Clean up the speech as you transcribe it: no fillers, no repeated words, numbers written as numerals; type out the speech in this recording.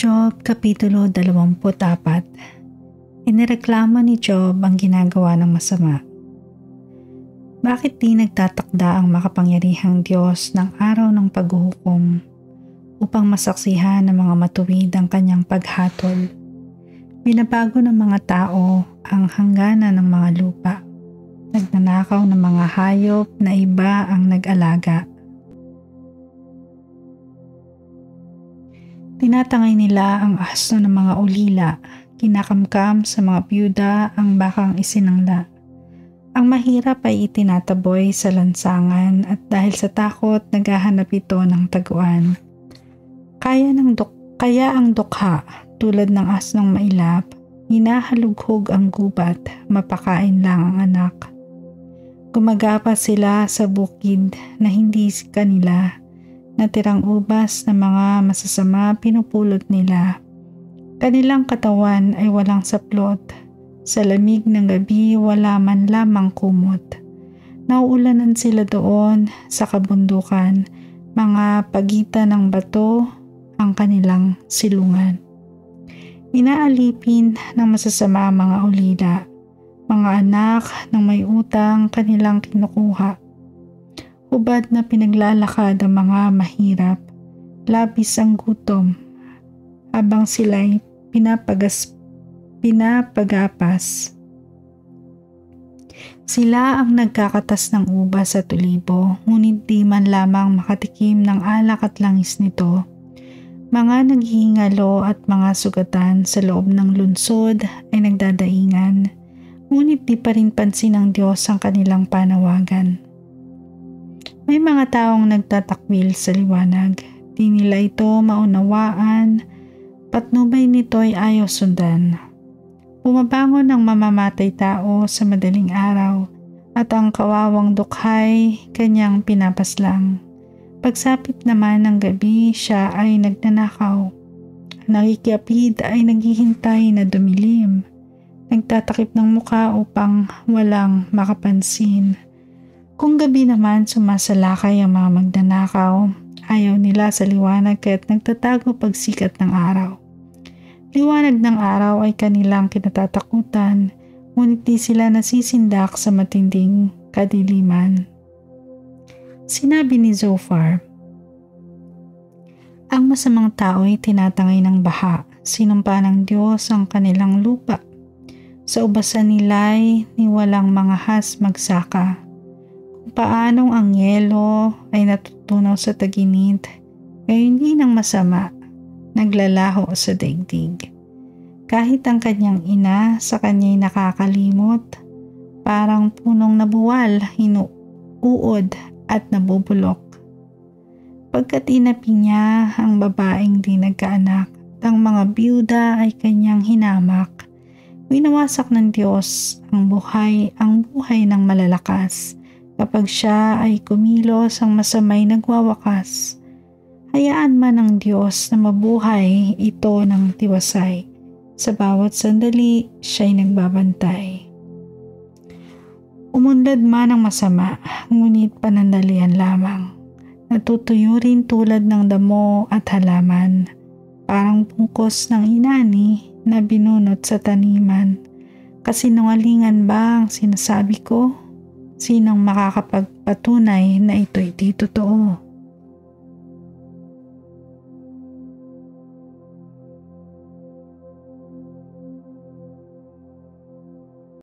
Job Kapitulo 24. Inireklamo ni Job ang ginagawa ng masama. Bakit di nagtatakda ang makapangyarihang Diyos ng araw ng paghuhukom upang masaksihan ng mga matuwid ang kanyang paghatol? Binabago ng mga tao ang hangganan ng mga lupa. Nagnanakaw ng mga hayop na iba ang nag-alaga. Tinatangay nila ang aso ng mga ulila, kinakamkam sa mga byuda ang bakang isinangla. Ang mahirap ay itinataboy sa lansangan at dahil sa takot naghahanap ito ng taguan. Kaya ang dukha tulad ng asnong mailap, hinahalughog ang gubat, mapakain lang ang anak. Gumagapa sila sa bukid na hindi kanila. Natirang ubas na mga masasama pinupulot nila. Kanilang katawan ay walang saplot. Sa lamig ng gabi wala man lamang kumot. Nauulanan sila doon sa kabundukan. Mga pagitan ng bato ang kanilang silungan. Inaalipin ng masasama mga ulila. Mga anak ng may utang kanilang kinukuha. Hubad na pinaglalakad ang mga mahirap, labis ang gutom, habang sila'y pinapagapas. Sila ang nagkakatas ng ubas at tulibo, ngunit di man lamang makatikim ng alak at langis nito. Mga naghihingalo at mga sugatan sa loob ng lungsod ay nagdadaingan, ngunit di pa rin pansin ng Diyos ang kanilang panawagan. May mga taong nagtatakwil sa liwanag, di nila ito maunawaan, patnubay nito'y ayaw sundan. Bumabangon ang mamamatay tao sa madaling araw at ang kawawang dukhay kanyang pinapaslang. Pagsapit naman ng gabi siya ay nagnanakaw. Nakikiapid ay naghihintay na dumilim. Nagtatakip ng muka upang walang makapansin. Kung gabi naman sumasalakay ang mga magnanakaw, ayaw nila sa liwanag kaya't nagtatago pagsikat ng araw. Liwanag ng araw ay kanilang kinatatakutan, ngunit di sila nasisindak sa matinding kadiliman. Sinabi ni Zophar, ang masamang tao ay tinatangay ng baha, sinumpa ng Diyos ang kanilang lupa. Sa ubasan nila'y niwalang mga has magsaka. Paanong ang yelo ay natutunaw sa taginid, gayon din ang masama, naglalaho sa daigdig. Kahit ang kanyang ina sa kanya'y nakakalimot, parang punong nabuwal, hinuuod at nabubulok. Pagkat inapi niya ang babaeng di nagkaanak, ang mga byuda ay kanyang hinamak. Winawasak ng Diyos ang buhay ng malalakas. Kapag siya ay kumilos ang masamay nagwawakas. Hayaan man ng Diyos na mabuhay ito ng tiwasay. Sa bawat sandali, siya'y nagbabantay. Umunlad man ang masama, ngunit panandalian lamang. Natutuyo rin tulad ng damo at halaman. Parang bungkos ng inani na binunot sa taniman. Kasinungalingan ba ang sinasabi ko? Sinong makakapagpatunay na ito'y di totoo?